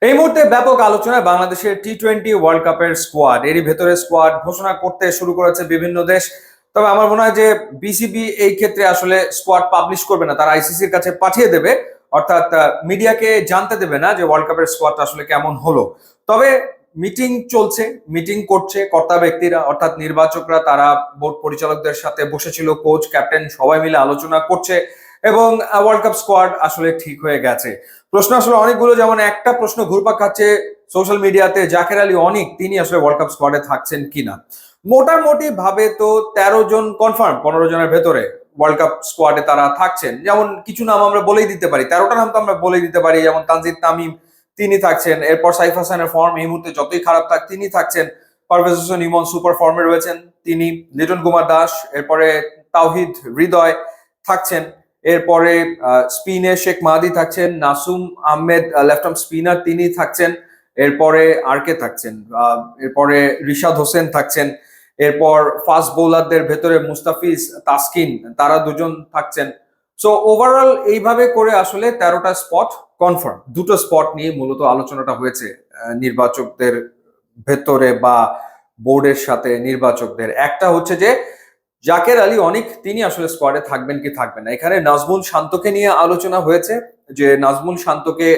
এই মুহূর্তে ব্যাপক আলোচনায় বাংলাদেশের টি-20 ওয়ার্ল্ড কাপের স্কোয়াড। এরই ভেতরে স্কোয়াড ঘোষণা করতে শুরু করেছে বিভিন্ন দেশ। তবে আমার মনে হয় যে বিসিবি এই ক্ষেত্রে আসলে স্কোয়াড পাবলিশ করবে না, তারা আইসিসির কাছে পাঠিয়ে দেবে, অর্থাৎ মিডিয়াকে জানতে দেবে না যে ওয়ার্ল্ড কাপের স্কোয়াডটা আসলে কেমন হলো। তবে মিটিং চলছে, মিটিং করছে কর্তা ব্যক্তিরা, অর্থাৎ নির্বাচকরা, তারা বোর্ড পরিচালকদের সাথে বসেছিল, কোচ ক্যাপ্টেন সবাই মিলে আলোচনা করছে এবং ওয়ার্ল্ড কাপ স্কোয়াড আসলে ঠিক হয়ে গেছে। প্রশ্ন আসলে অনেকগুলো, যেমন একটা প্রশ্ন ঘুরপাক খাচ্ছে সোশ্যাল মিডিয়াতে, জাকের আলী অনিক তিনি আসলে ওয়ার্ল্ড কাপ স্কোয়াডে থাকছেন কিনা। মোটামুটি ভাবে তো 13 জন কনফার্ম, 15 জনের ভেতরে ওয়ার্ল্ড কাপ স্কোয়াডে তারা থাকছেন। যেমন কিছু নাম আমরা বলেই দিতে পারি, 13টা নাম তো আমরা বলেই দিতে পারি, যেমন তানজিদ তামিম তিনি থাকছেন, এরপর সাইফ হাসানের ফর্ম এই মুহূর্তে যতই খারাপ থাক তিনি থাকছেন, পারভেজ হোসেন ইমন সুপার ফর্মে রয়েছেন তিনি, লিটন কুমার দাস, এরপরে তাওহিদ হৃদয় থাকছেন, এরপরে স্পিনে শেখ মাহাদি থাকছেন, Nasum Ahmed left arm spinner তিনি থাকছেন, এরপরে আর কে থাকছেন, এরপরে রিশাদ হোসেন থাকছেন, এরপর ফাস্ট বোলারদের ভেতরে মুস্তাফিজ তাসকিন তারা দুজন থাকছেন। সো ওভারঅল এইভাবে করে আসলে 13টা স্পট কনফার্ম। দুটো স্পট নিয়ে মূলত আলোচনাটা হয়েছে নির্বাচকদের ভেতরে বা বোর্ডের সাথে নির্বাচকদের। একটা হচ্ছে যে জাকের আলী অনিক তিনি আসলে স্কোয়াডে থাকবেন কি থাকবেন না। এখানে নাজমুল শান্তকে নিয়ে আলোচনা হয়েছে যে নাজমুল শান্তকে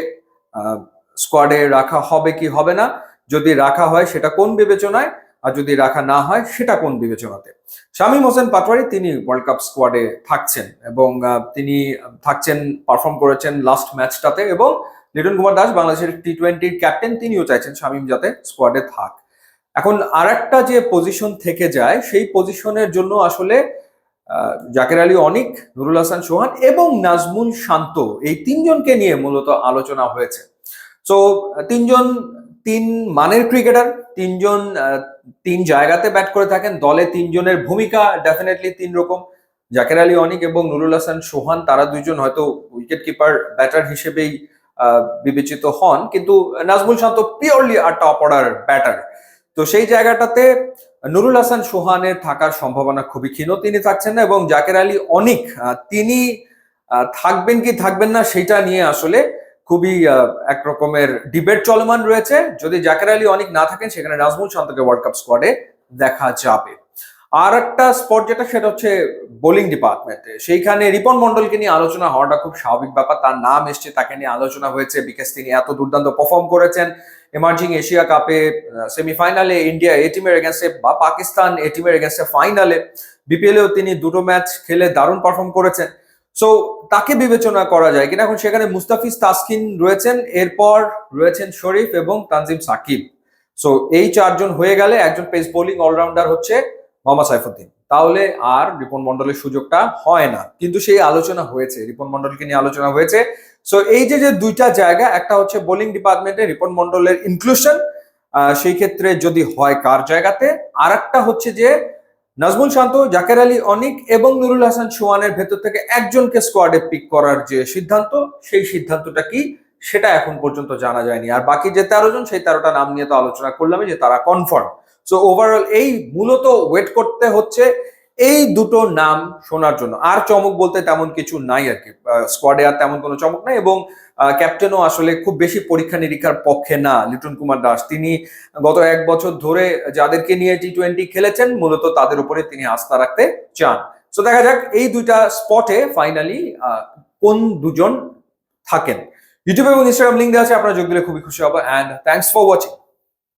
স্কোয়াডে রাখা হবে কি হবে না, যদি রাখা হয় সেটা কোন বিবেচনায়, আর যদি রাখা না হয় সেটা কোন বিবেচনাতে। শামীম হোসেন পাটোয়ারি তিনি ওয়ার্ল্ড কাপ স্কোয়াডে থাকছেন এবং তিনি থাকছেন, পারফর্ম করেছেন লাস্ট ম্যাচটাতে, এবং লিটন কুমার দাস বাংলাদেশের টি-20 ক্যাপ্টেন তিনিও চাইছেন শামীম যাতে স্কোয়াডে থাক। এখন আর একটা যে পজিশন থেকে যায় সেই পজিশনের জন্য আসলে জাকের আলী অনিক, নুরুল হাসান সোহান এবং নাজমুল শান্ত এই তিনজনকে নিয়ে মূলত আলোচনা হয়েছে। সো তিনজন তিন মানের ক্রিকেটার, তিনজন তিন জায়গাতে ব্যাট করে থাকেন, দলে তিনজনের ভূমিকা ডেফিনেটলি তিন রকম। জাকের আলী অনিক এবং নুরুল হাসান সোহান তারা দুইজন হয়তো উইকেট কিপার ব্যাটার হিসেবেই বিবেচিত হন, কিন্তু নাজমুল শান্ত পিওরলি আর টপ অর্ডার ব্যাটার। তো সেই জায়গাটাতে নুরুল হাসান সোহানের থাকার সম্ভাবনা খুবই ক্ষীণ, তিনি থাকছেন না, এবং জাকের আলী অনিক তিনি থাকবেন কি থাকবেন না সেটা নিয়ে আসলে খুবই এক রকমের ডিবেট চলমান রয়েছে। যদি জাকের আলী অনিক না থাকেন সেখানে নাজমুল শান্তকে ওয়ার্ল্ড কাপ স্কোয়াডে দেখা যাবে। আর একটা স্পট যেটা, সেটা হচ্ছে বোলিং ডিপার্টমেন্টে, সেইখানে রিপন মন্ডলকে নিয়ে আলোচনা হওয়াটা খুব স্বাভাবিক ব্যাপার। তার নাম এসছে, তাকে নিয়ে আলোচনা হয়েছে বিকজ তিনি এত দুর্দান্ত পারফর্ম করেছেন এমার্জিং এশিয়া কাপে, সেমিফাইনালে ইন্ডিয়া এ টিমের এগেনস্টে বা পাকিস্তান এ টিমের এগেনস্টে ফাইনালে, বিপিএলেও তিনি দুটো ম্যাচ খেলে দারুণ পারফর্ম করেছেন। সো তাকে বিবেচনা করা যায় কিনা। এখন সেখানে মুস্তাফিজ তাসকিন রয়েছেন, এরপর রয়েছেন শরীফ এবং তানজিম সাকিব। সো এই চারজন হয়ে গেলে একজন পেস বোলিং অলরাউন্ডার হচ্ছে মোহাম্মদ সাইফুদ্দিন, তাহলে আর রিপন মন্ডলের সুযোগটা হয় না। কিন্তু সেই আলোচনা হয়েছে, রিপন মন্ডলকে নিয়ে আলোচনা হয়েছে। সো এই যে যে দুইটা জায়গা, একটা হচ্ছে বোলিং ডিপার্টমেন্টে রিপন মন্ডলের ইনক্লুশন, সেই ক্ষেত্রে যদি হয় কার জায়গাতে, আর একটা হচ্ছে যে নাজমুল শান্ত, জাকের আলী অনিক এবং নুরুল হাসান সোহানের ভেতর থেকে একজনকে স্কোয়াডে পিক করার যে সিদ্ধান্ত, সেই সিদ্ধান্তটা কি সেটা এখন পর্যন্ত জানা যায়নি। আর বাকি যে 13 জন, সেই 13টা নাম নিয়ে তো আলোচনা করলামই যে তারা কনফার্ম। সো ওভারঅল এই মূলত ওয়েট করতে হচ্ছে এই দুটো নাম শোনার জন্য। আর চমক বলতে তেমন কিছু নাই আর কি, স্কোয়াডে আর তেমন কোনো চমক নাই, এবং ক্যাপ্টেনও আসলে খুব বেশি পরীক্ষা নিরীক্ষার পক্ষে না। লিটন কুমার দাস তিনি গত 1 বছর ধরে যাদেরকে নিয়ে টি-20 খেলেছেন মূলত তাদের উপরে তিনি আস্থা রাখতে চান। সো দেখা যাক এই দুইটা স্পটে ফাইনালি কোন দুজন থাকেন। ইউটিউব এবং ইনস্টাগ্রাম লিঙ্ক দেওয়া আছে, আপনারা যোগ দিলে খুবই খুশি হবো। And thanks for watching.